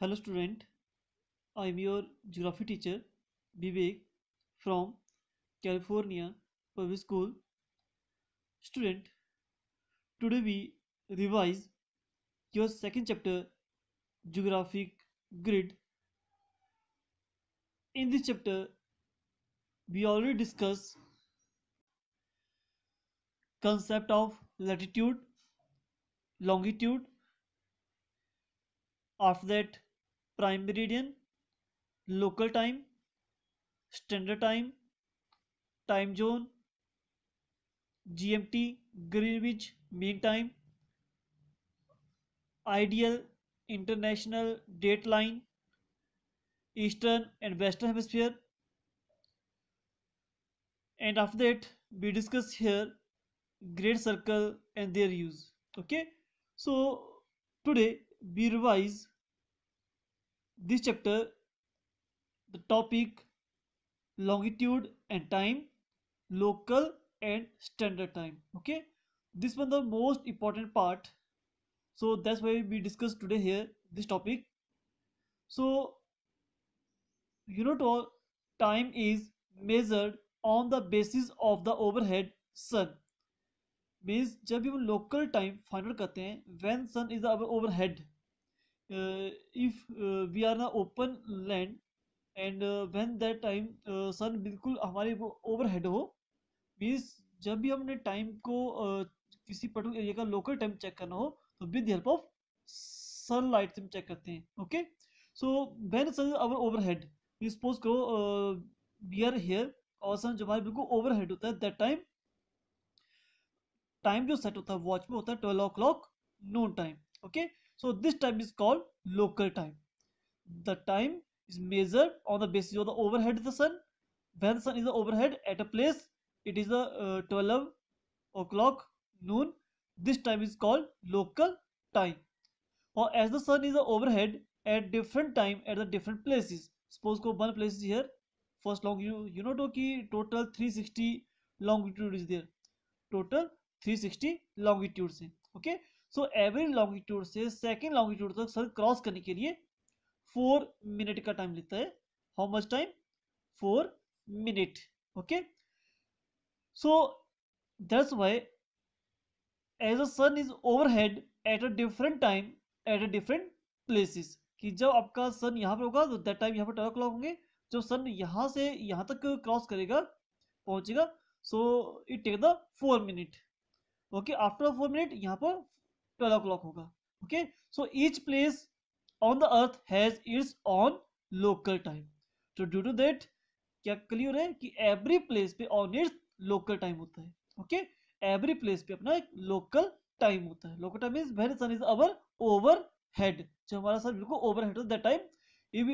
Hello student, I am your geography teacher Vivek from California Public School. Student, today we revise your second chapter Geographic Grid. In this chapter we already discussed concept of latitude, longitude, after that prime meridian, local time, standard time, time zone, GMT, Greenwich Mean Time, ideal international date line, eastern and western hemisphere, and after that we discuss here great circle and their use. Okay, so today we revise this chapter, the topic longitude and time, local and standard time. Okay, this one the most important part, so that's why we discuss today here this topic. So to time is measured on the basis of the overhead sun. Means जब भी हम local time find out करते हैं when sun is overhead, if we are ना open land and when that time sun बिल्कुल हमारे वो overhead हो, मीन्स जब भी हमने टाइम को किसी पर्टिकुलर एरिया का लोकल टाइम चेक करना हो तो विद हेल्प ऑफ सनलाइट से हम चेक करते हैं. Okay, so when sun is our overhead, suppose करो वी आर हियर और सन जो हमारे बिल्कुल ओवरहेड होता है, दैट टाइम जो सेट होता है वॉच में होता है 12 o'clock Noon time. Okay, so this time is called local time. The time is measured on the basis of the overhead of the sun. When the sun is overhead at a place, it is 12 o'clock noon. This time is called local time. Or as the sun is overhead at different time at the different places. Suppose go one place is here. First longitude, you know कि total 360 longitude is there. Total 360 longitude से. Okay, so every longitude से second longitude तक sun cross करने के लिए 4 minute का time लेता है. How much time? 4 minute. Okay, so that's why as a sun is overhead at a different time at a different places, कि जब आपका सन यहाँ पर होगा तो दैट टाइम यहाँ पर 12 o'clock होंगे. जब सन यहाँ से यहाँ तक क्रॉस करेगा पहुंचेगा, so it take the 4 minute. Okay, after 4 minute यहाँ पर 12 o'clock होगा. Okay, so each place on the earth has its own local time. So due to that क्या क्लियर है कि every place पे on its local time होता है. Okay, every place पे अपना एक local time होता है. Local time is when the sun is our overhead. जब हमारा sun बिल्कुल overhead होता है, that time if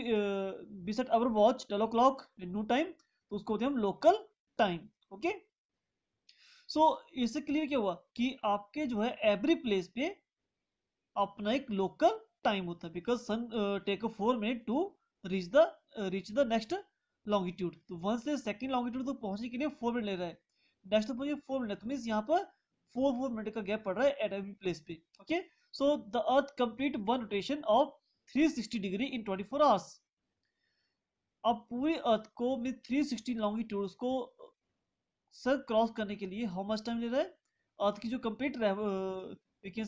we set our watch 12 o'clock in noon time, तो उसको होते हैं हम local time. Okay, so इससे क्लियर क्या हुआ कि आपके जो है every place पे अपना एक local टाइम होता है, because sun take 4 minute to reach the next longitude. तो वन से सेकंड लॉन्गिट्यूड तक पहुंचने के लिए 4 मिनट ले रहा है. नेक्स्ट तक पहुंचे 4 मिनट, तो मींस यहाँ पर 4 मिनट का गैप पड़ रहा है एट एवरी प्लेस पे. Okay, so the earth complete one rotation of 360 degree in 24 hours. अब पूरी अर्थ को में 360 लॉन्गिट्यूड को सर क्रॉस करने के लिए हाउ मच टाइम ले रहा है? अर्थ की जो कंप्लीट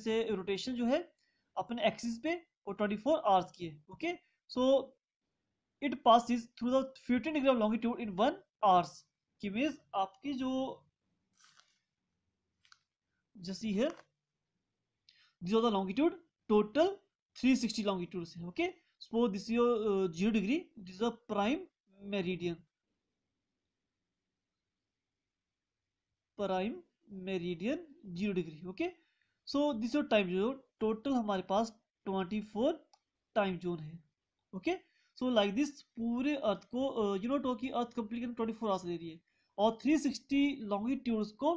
से रोटेशन जो है अपने एक्सिस पे वो 24 आवर्स की है. Okay, so it passes through the 15 degree of longitude in 1 hours. कि मींस आपकी जो जैसी है this of the longitude total 360 longitude है. Okay, suppose this is your 0 degree, this is a prime meridian. Prime meridian 0 degree. Okay, so this your time zone. Total हमारे पास 24 time zone है. Okay, so like this पूरे earth को कि अर्थ complete 24 hours ले रही है, और 360 लॉन्गिट्यूड्स को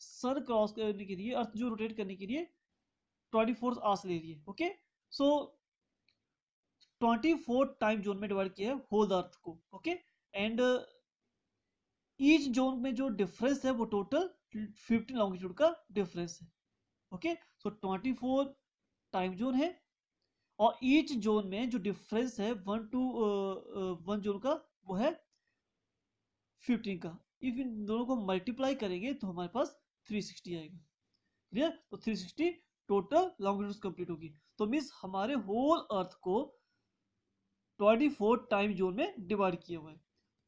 सन क्रॉस करने के लिए, अर्थ जो रोटेट करने के लिए 24 आवर्स ले रही है. ओके, सो 24 टाइम जोन में डिवाइड किया है होल अर्थ को. ओके, एंड ईच जोन में जो डिफरेंस है वो टोटल 15 लॉन्गिट्यूड का डिफरेंस है. ओके, सो 24 टाइम जोन है और ईच जोन में जो डिफरेंस है 1 जोन का वो है 15 का। इफ इन दोनों को मल्टीप्लाई करेंगे तो हमारे पास 360 आएगा। क्लियर? तो 360 टोटल लॉन्गिट्यूड कंप्लीट होगी। तो मीन्स हमारे होल अर्थ को 24 टाइम जोन में डिवाइड किया हुआ है।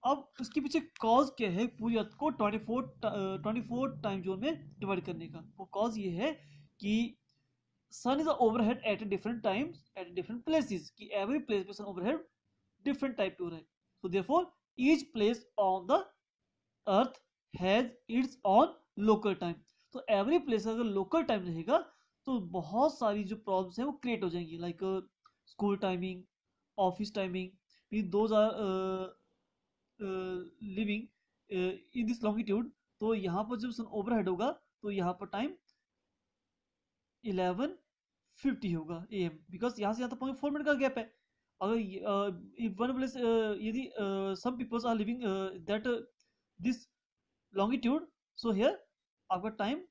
अब उसके पीछे कॉज क्या है पूरी अर्थ को 24 टाइम जोन में डिवाइड करने का? वो कॉज ये है कि sun is overhead at different times at different places, कि एवरी प्लेस पे सन ओवरहेड डिफरेंट टाइप पे हो रहा है। So therefore each place on the earth has its on local time. तो एवरी प्लेस अगर लोकल टाइम रहेगा तो बहुत सारी जो प्रॉब्लम्स है वो क्रिएट हो जाएंगी, like school timing, office timing. Those are living in this longitude. तो यहाँ पर जब सन ओवरहेड होगा तो यहाँ पर टाइम 11:50 होगा AM, बिकॉज यहाँ से यहाँ तक 4 मिनट का गैप है। अगर वन प्लेस यदि some peoples are living that this longitude, so here आपका टाइम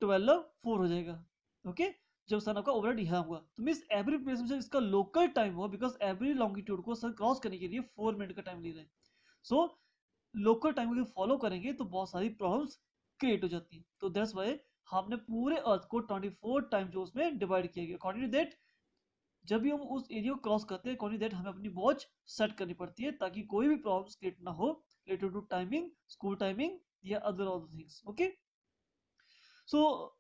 12:04 हो जाएगा। ओके, जब सन आपका ओवरहेड यहाँ हुआ तो मीन्स एवरी प्लेस में इसका लोकल टाइम हुआ, बिकॉज एवरी लॉन्गिट्यूड को सन क्रॉस करने के लिए 4 मिनट का टाइम ले रहा है। सो लोकल टाइम को फॉलो करेंगे तो बहुत सारी प्रॉब्लम्स क्रिएट हो जाती है। तो दैट्स वाई हमने पूरे अर्थ को 24 टाइम जोन्स में डिवाइड किया गया। अकॉर्डिंग टू दैट जब भी हम उस एरिया को क्रॉस करते हैं, अकॉर्डिंग टू दैट हमें अपनी वॉच सेट करनी पड़ती है ताकि कोई भी प्रॉब्लम्स क्रिएट ना हो related to timing, school timing या other all things. Okay, so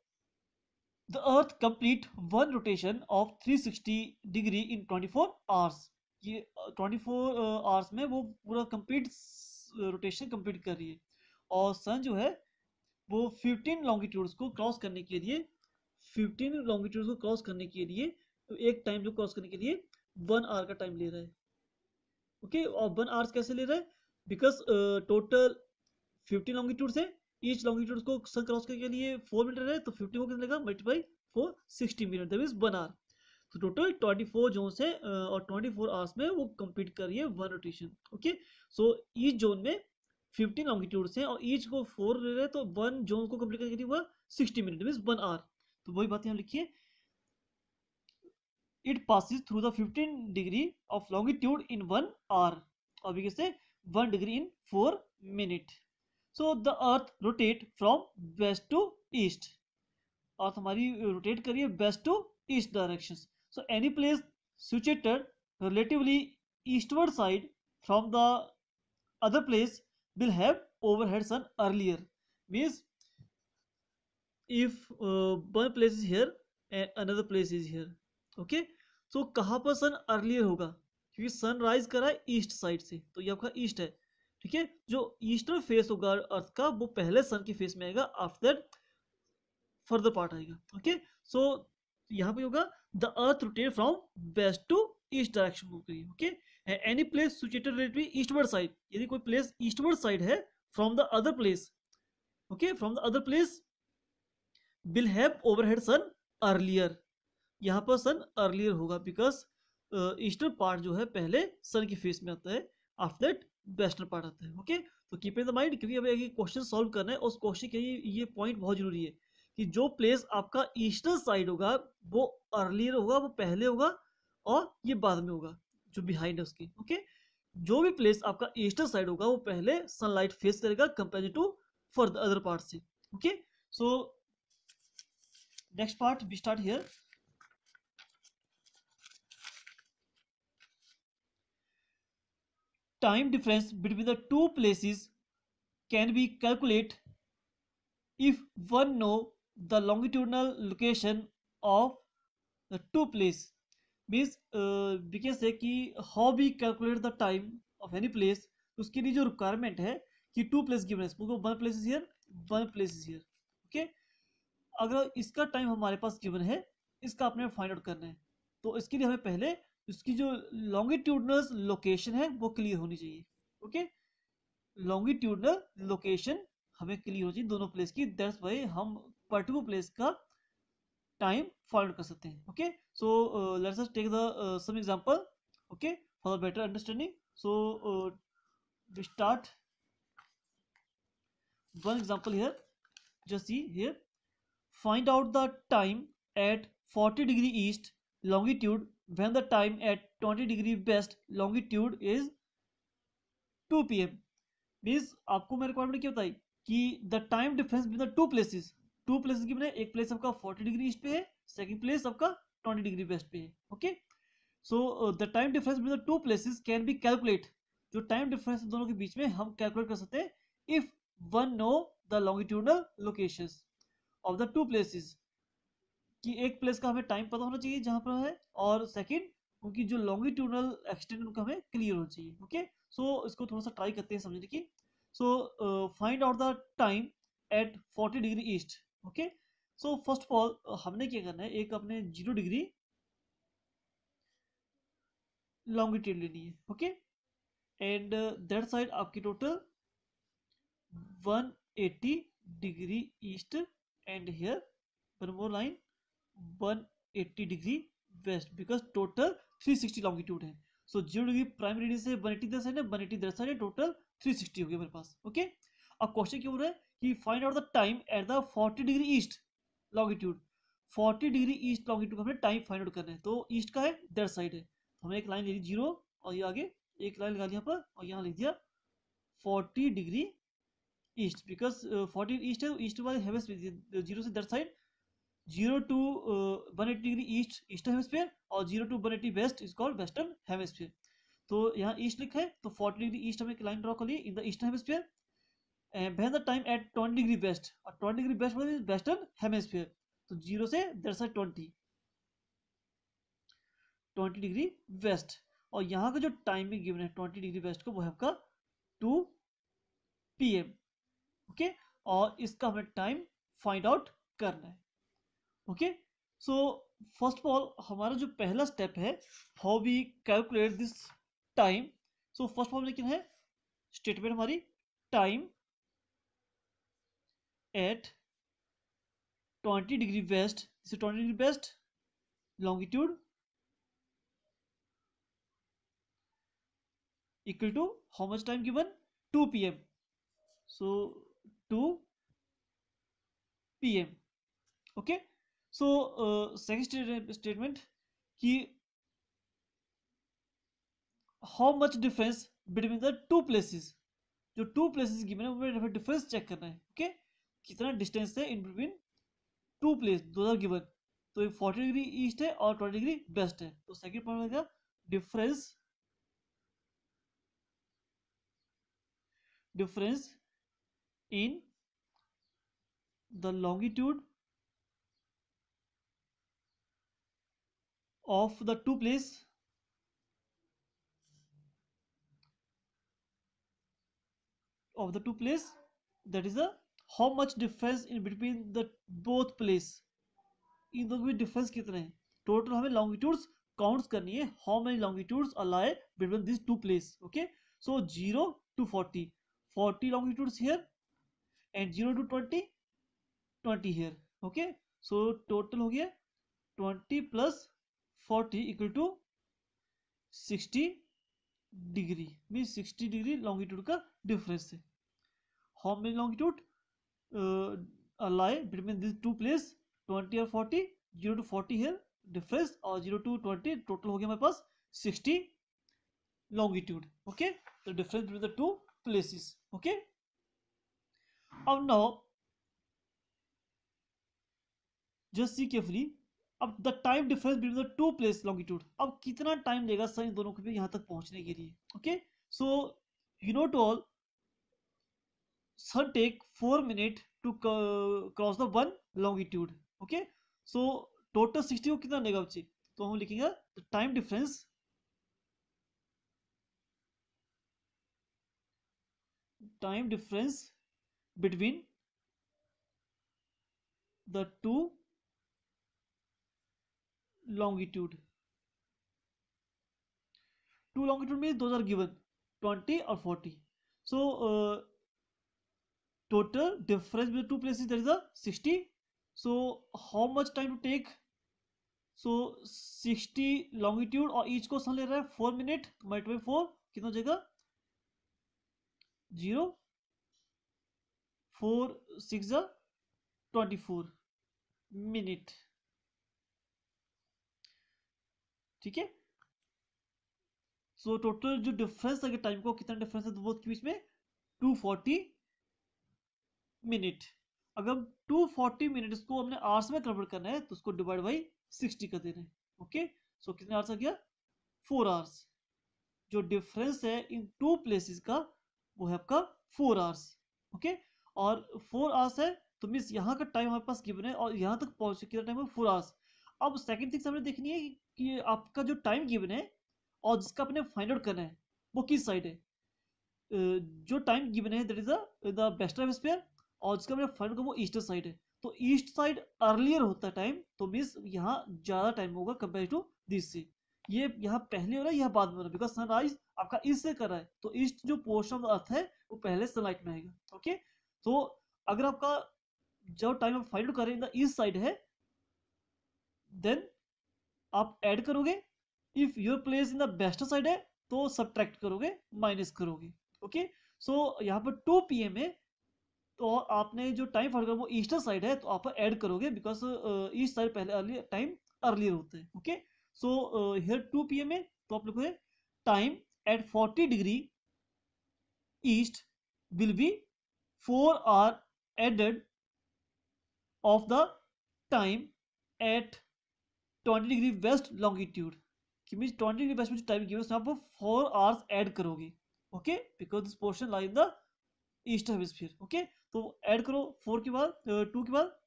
the earth complete one rotation of 360 degree in 24 hours। ये 24 आवर्स में वो पूरा कंप्लीट रोटेशन कंप्लीट कर रही है। और सन जो है वो 15 लॉन्गिट्यूड्स को क्रॉस करने के लिए 15 लॉन्गिट्यूड्स को क्रॉस करने के लिए तो एक टाइम जो क्रॉस करने के लिए 1 आवर का टाइम ले रहा है। ओके, और 1 आवर्स कैसे ले रहा है? बिकॉज टोटल 15 लॉन्गिट्यूड से ईच लॉन्गिट्यूड को सन क्रॉस करने के लिए 4 मिनट रहे तो 50 को कितना लगेगा multiply 4 60 minute, that means 1 hour. तो टोटल 24 जोन से और 24 आवर्स में वो कंप्लीट कर रही है 1 rotation. Okay, so each zone में 15 लॉन्गिट्यूड से और ईच को 4 ले रहे हैं तो 1 जोन को कंप्लीट करके हुआ 60 मिनट, मींस 1 आवर। तो वही बात यहाँ लिखिए, it passes through the 15 degree of longitude in 1 hour, और भी कैसे 1 degree in 4 minute. So the earth rotate from west to east. Earth हमारी रोटेट करिए west to east direction. So any place situated relatively eastward side from the other place will have overhead sun earlier, means if one place is here and another place is here। okay, so कहाँ पर sun earlier होगा? क्योंकि sun rise कर रहा है east side से, तो ये आपका ईस्ट है। ठीक है, जो ईस्टर्न फेस होगा अर्थ का वो पहले सन के फेस में आएगा, आफ्टर दैट फर्दर पार्ट आएगा। ओके, सो यहाँ पे होगा the earth rotate from west to east direction move करिए। Okay, any place situated relatively eastward side, यदि कोई प्लेस ईस्टवर्ड साइड है from the other place, okay, from the other place will have overhead sun earlier. यहाँ पर sun earlier होगा because eastern part जो है पहले सन की फेस में आता है, आफ्टर दैट वेस्टर्न पार्ट आता है। ओके, तो कीप इन द माइंड, क्योंकि अभी क्वेश्चन सॉल्व करना है उस क्वेश्चन के लिए ये पॉइंट बहुत जरूरी है कि जो प्लेस आपका ईस्टर्न साइड होगा वो अर्लियर होगा, वो पहले होगा, और ये बाद में होगा जो बिहाइंड है उसके। ओके, जो भी प्लेस आपका ईस्टर्न साइड होगा वो पहले सनलाइट फेस करेगा compare to for the other part से। Okay, so next part we start here. Time difference between the two places can be calculated if one know the longitudinal location of the two places। Means we can say कि how we calculate the time of any place, उसके लिए जो requirement है कि two place given है, suppose one place is here, one place is here। okay, अगर इसका time हमारे पास given है, इसका अपने फाइंड आउट करना है, तो इसके लिए हमें पहले उसकी जो लॉन्गिट्यूडनल लोकेशन है वो क्लियर होनी चाहिए। ओके, लॉन्गिट्यूडनल लोकेशन हमें क्लियर होनी चाहिए दोनों प्लेस की, दैट्स व्हाई हम पर्टिकुलर प्लेस का टाइम फाइंड कर सकते हैं। Okay, so let's us take the some example, okay, for better understanding. So we start one example here, just see here, find out the time at 40 degree east longitude when the time at 20 degree west longitude is 2 p.m. Means आपको मैं requirement क्या बताई कि the time difference between the two places की मैंने एक place आपका 40 degree east पे है, सेकंड प्लेस आपका 20 डिग्री वेस्ट पे है. Okay, so the time difference between the two places can be calculate. जो टाइम डिफरेंस दोनों के बीच में हम कैलकुलेट कर सकते हैं if one know the longitudinal locations of the two places. कि एक प्लेस का हमें टाइम पता होना चाहिए जहां पर है, और सेकंड उनकी जो लॉन्गिट्यूडनल एक्सटेंट उनका हमें क्लियर होना चाहिए. ओके, सो इसको थोड़ा सा ट्राई करते हैं समझने की. So find out the time at 40 degree east. Okay, so first of all हमने क्या करना है, एक अपने 0 डिग्री लॉन्गिट्यूड लेनी है. ओके, एंड दैट साइड आपकी total 180 degree east, and here one more line 180 degree west, because total 360 longitude है. सो 0 डिग्री प्राइम रेडियन से 180 इधर साइड है, 180 इधर साइड है, टोटल 360 हो गया मेरे पास. ओके, अब क्वेश्चन क्यों हो रहा है कि find out the time at the 40 degree east longitude. 40 degree east longitude का हमें टाइम फाइंड आउट करना है. तो ईस्ट का है, दैट साइड है, हमने एक लाइन ले ली 0 और ये आगे एक लाइन लगा ली यहाँ पर और यहाँ लिख दिया 40 डिग्री ईस्ट, बिकॉज 40 ईस्ट है, ईस्ट वाले हेमिस्फीयर 0 से that side. 0 to 180 degree eastern hemisphere और 0 to 180 west is called western hemisphere. तो यहाँ ईस्ट लिखा है तो 40 डिग्री ईस्ट हमने एक लाइन ड्रॉ कर ली in the eastern hemisphere. When the time at 20 degree west, और 20 डिग्री वेस्ट मतलब वेस्टर्न हेमिस्फीयर, तो 0 से दैट साइड 20 डिग्री वेस्ट. और यहाँ का जो टाइमिंग गिवन है 20 डिग्री वेस्ट को वो है आपका 2 PM. ओके, और इसका हमें टाइम फाइंड आउट करना है. Okay, so first of all हमारा जो पहला स्टेप है how we calculate this time. So first of all लेकिन है स्टेटमेंट हमारी time at 20 degree west, 20 degree west longitude equal to how much time given 2 PM. So 2 PM. Okay, so second statement कि how much difference between the two places. जो two places given है वो difference check करना है. Okay, कितना distance है in between two place, दो are given. तो 40 डिग्री ईस्ट है और 20 डिग्री वेस्ट है. तो सेकंड पॉइंट हो गया difference in the longitude of the two place that is a how much difference in between the both place. इन दोनों में डिफरेंस कितने हैं. टोटल हमें लॉन्गिट्यूड्स काउंट्स करनी है, how many longitudes lie between these two place. Okay, so 0 to 40 longitudes here and 0 to 20 here. Okay, so total हो गया 20 plus 40 equal to 60 degree. Mean 60 degree longitude का डिफरेंस है. How many longitude lie between these two place 20 और 40, 0 to 40 है difference, और 0 to 20 total हो गया हमारे पास 60 लॉन्गिट्यूड. ओके, तो difference between the two places. Okay, अब नाउ जस्ट सी केयरफुली. अब the time difference between the to place longitude, अब कितना टाइम लेगा सर इन दोनों को यहाँ तक पहुंचने के लिए. Okay, so you know to all sun take 4 minute to cross the one longitude. Okay, so total 60 को कितना लेगा बच्चे, तो हम लिखेंगे the time difference between the two longitude. Two longitude means those are given 20 or 40. So total difference between two places there is a 60. So how much time to take? So 60 longitude और each को सन ले रहा है 4 minute, multiply 4 कितना हो जाएगा 0 4 6 24 minute. ठीक है। सो टोटल जो डिफरेंस है टाइम को, कितना डिफरेंस है वो के बीच में 240 मिनट। अगर 240 मिनट को हमने आवर्स में कन्वर्ट करना है तो उसको डिवाइड बाई 60 कर देना है। ओके, सो कितने आवर्स आ गया, 4 आवर्स। जो डिफरेंस है इन टू प्लेसेस का वो है आपका 4 आवर्स। ओके, और 4 आवर्स है तो मीन्स यहाँ का टाइम हमारे पास गिवन है और यहाँ तक पहुंचे कितना टाइम है, 4 आवर्स। अब सेकंड थिंग्स हमें देखनी है कि आपका जो टाइम गिवन है और जिसका आपने फाइंड आउट करना है वो किस साइड है। जो टाइम गिवन है that is the western hemisphere और जिसका मैंने फाइंड करना वो ईस्टर्न साइड है। तो ईस्ट साइड अर्लियर होता है टाइम, तो मीन्स यहाँ ज्यादा टाइम होगा कंपेयर टू दिस से। ये यहाँ पहले हो रहा है, यह बाद में हो रहा है, बिकॉज सनराइज आपका ईस्ट से कर रहा है, तो ईस्ट जो पोर्शन ऑफ द अर्थ है वो पहले सनलाइट में आएगा। ओके, तो अगर आपका जो टाइम आप फाइंड आउट कर रहे हैं द ईस्ट साइड है, देन आप ऐड करोगे। If your place in the western side है तो सब्ट्रैक्ट करोगे, माइनस करोगे। ओके, सो यहाँ पर 2 PM है तो आपने जो टाइम फाइंड करा वो ईस्टर्न साइड है तो आप ऐड करोगे, बिकॉज ईस्ट साइड पहले अर्ली टाइम अर्लियर होता है। ओके, सो हियर 2 PM है तो आप लिखोगे time at 40 degree east will be 4 hour added of the time at 20 degree west longitude. कि मीन्स 20 डिग्री वेस्ट में जो टाइम गिवन है उसमें आप 4 आवर्स ऐड करोगे। Okay, because this portion lie in the east hemisphere. Okay, तो add करो 4 के बाद 2 के बाद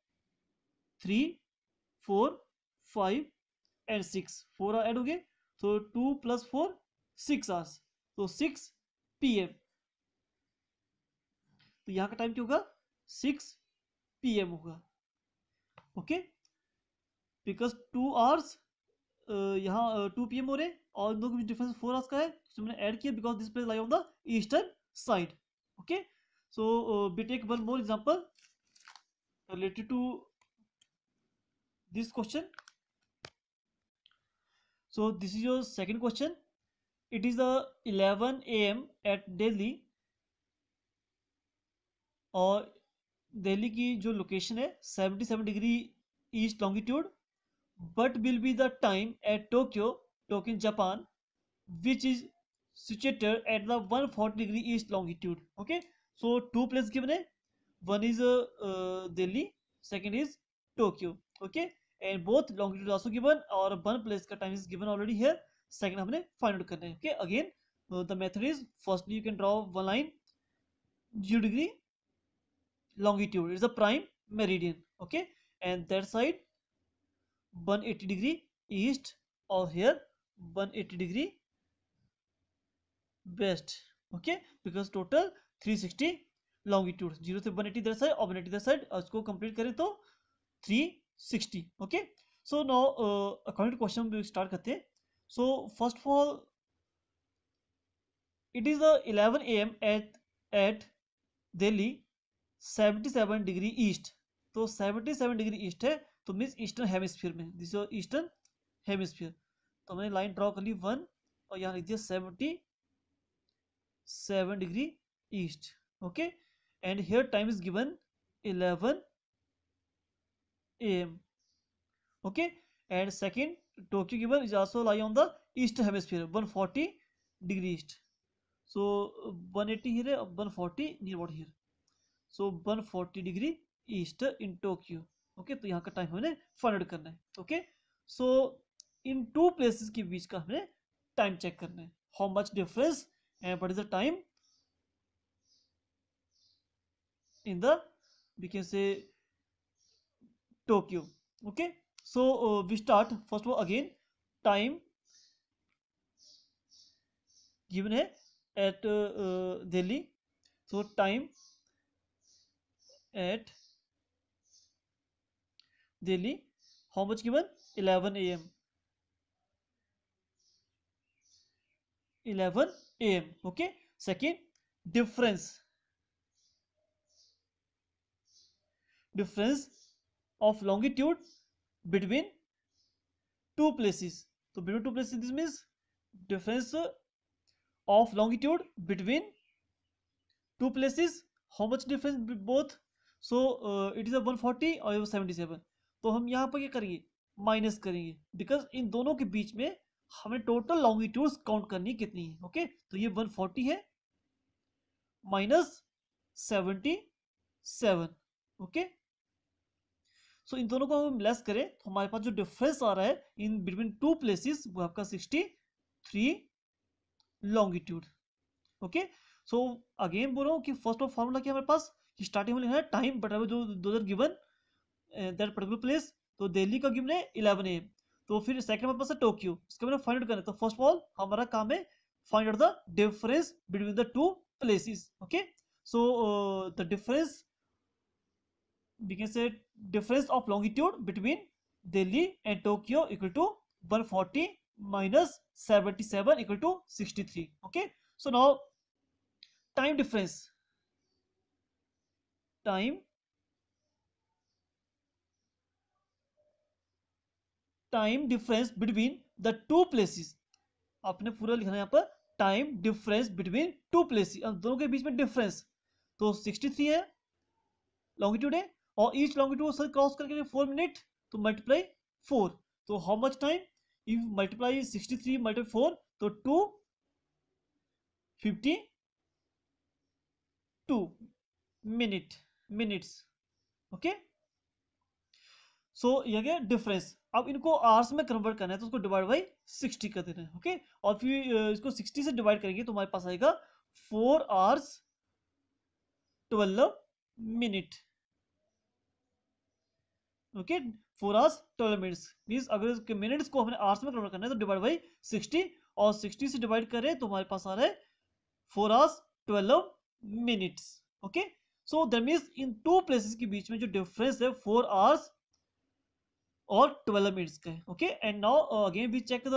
3 4 5 एंड 6, 4 ऐड हो गए तो 2 + 4 6 आवर्स, तो 6 PM। तो यहाँ का टाइम क्या होगा, 6 PM होगा। ओके, बिकॉज 2 आवर्स यहाँ 2 PM हो रहे हैं और दो के बीच डिफरेंस 4 आवर्स का है, तो मैंने ऐड किया because this place lie on the eastern side. Okay, so we take one more example related to this question. So this is your second question. It is 11 AM at Delhi, और दिल्ली की जो location है 77 degree east longitude, but will be the time at Tokyo, Tokyo Japan, which is situated at the 140 degree east longitude. Okay, so 2 places given है, one is Delhi, second is Tokyo. Okay, and both longitude also given और one place का time is given already here, second हमने find out करना है. Okay, again the method is firstly you can draw one line 0 degree longitude is the prime meridian. Okay, and that side 180 degree east or here 180 degree west. Okay, because total 360 longitude, 0 से 180 that side और 180 that side, उसको complete करें तो 360. Okay, so now according to question we start करते हैं. So first of all it is 11 AM at Delhi 77 degree east. तो 77 degree east है तो मीन्स ईस्टर्न हेमिस्फीयर में, दिस इज ईस्टर्न हेमिस्फीयर। तो मैंने लाइन ड्रॉ कर ली 1 और यहाँ लिख दिया 77 degree east. Okay, and here time is given 11 AM. Okay, and second Tokyo given is also lie on the eastern hemisphere 140 degree east. So 180 here, 140 near about here, so 140 degree east in Tokyo. Okay, तो यहाँ का time हमें find out करना है. Okay, so in two places के बीच का हमें टाइम चेक करना है, how much difference and what is the time in the, we can say, Tokyo. Okay, so we start first of all again time given है at Delhi, so time at Delhi how much given, 11 AM. 11 AM. Okay, second difference of longitude between two places. So between two places, this means difference of longitude between two places, how much difference both. So it is a 140 और 77. तो हम यहाँ पर क्या करेंगे, minus करेंगे, because in दोनों के बीच में हमें टोटल लॉन्गिट्यूड्स काउंट करनी कितनी है। ओके, तो ये 140 है माइनस 77। ओके, सो इन दोनों को हम लेस करें तो हमारे पास जो डिफरेंस आ रहा है इन बिटवीन टू प्लेसेस वो आपका 63 लॉन्गिट्यूड। ओके, सो अगेन बोल रहा हूँ कि फर्स्ट ऑफ फार्मूला क्या हमारे पास कि स्टार्टिंग में लिखना है टाइम बट जो दो गिवन दैट पर्टिकुलर प्लेस, तो दिल्ली का गिवन है 11 AM। तो फिर सेकंड हमारे पास है टोक्यो, इसका मैंने फाइंड आउट करना है। तो फर्स्ट ऑफ ऑल हमारा काम है find out the difference between the two places. Okay, so the difference we can say difference of longitude between Delhi and Tokyo equal to 140 minus 77 equal to 63. Okay, so now time difference between the two places। आपने पूरा लिखना है यहाँ पर time difference between two places, दोनों के बीच में डिफरेंस। तो 63 है लॉन्गिट्यूड है और ईच लॉन्गिट्यूड सर क्रॉस करके 4 मिनट, तो मल्टीप्लाई 4। तो how much time if multiply 63 multiply 4 तो 252 मिनट्स। ओके, सो ये गया डिफरेंस। अब इनको आवर्स में कन्वर्ट करना है तो उसको डिवाइड बाई 60 कर देना है। ओके, और फिर इसको 60 से डिवाइड करेंगे तो हमारे पास आएगा 4 hours 12 minute. Okay, 4 hours 12 minutes means अगर इसके मिनट्स को हमने आवर्स में कन्वर्ट करना है तो डिवाइड बाई 60 और 60 से डिवाइड करें तो हमारे पास आ रहा है 4 hours 12 minutes. Okay, so that means in two places के बीच में जो डिफरेंस है 4 आवर्स और 12 मिनट्स का है। Okay, and now again we check the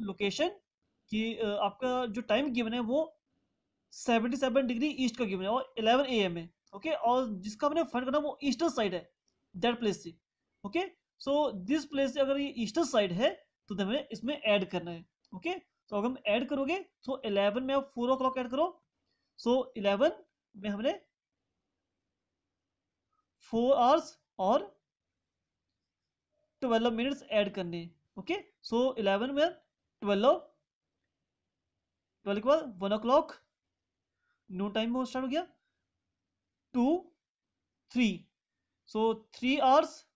location कि आपका जो टाइम गिवन है वो 77 डिग्री ईस्ट का गिवन है और 11 AM है। ओके, और जिसका हमने फाइंड करना वो ईस्टर्न साइड है दैट प्लेस से। ओके, सो दिस प्लेस से अगर ये ईस्टर्न साइड है तो हमें इसमें ऐड करना है। ओके, तो अगर हम ऐड करोगे तो 11 में आप 4 o'clock ऐड करो, सो 11 में हमने 4 आवर्स और 12 मिनट्स ऐड करने। ओके, सो 11 में 12 के बाद 1 o'clock नून टाइम में स्टार्ट हो गया 2 3, सो 3 आवर्स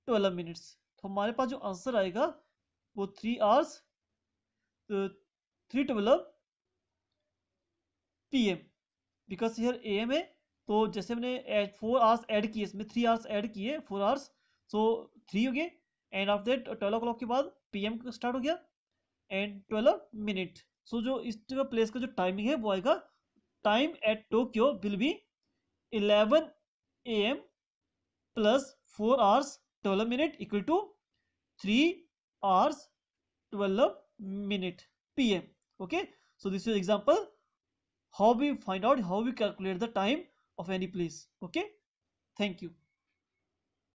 12 मिनट्स। तो हमारे पास जो आंसर आएगा वो 3 hours 3:12 PM because here AM है। तो जैसे हमने 4 आवर्स ऐड किए इसमें 3 आवर्स ऐड किए 4 आवर्स, सो 3 हो गए एंड आफ्टर दैट 12 o'clock के बाद PM स्टार्ट हो गया एंड 12 मिनट। सो जो इस प्लेस का जो टाइमिंग है वो आएगा time at Tokyo will be 11 AM plus 4 hours 12 minute equal to 3 hours 12 minute PM. Okay, so this is example how we find out how we calculate the time of any place. Okay, thank you.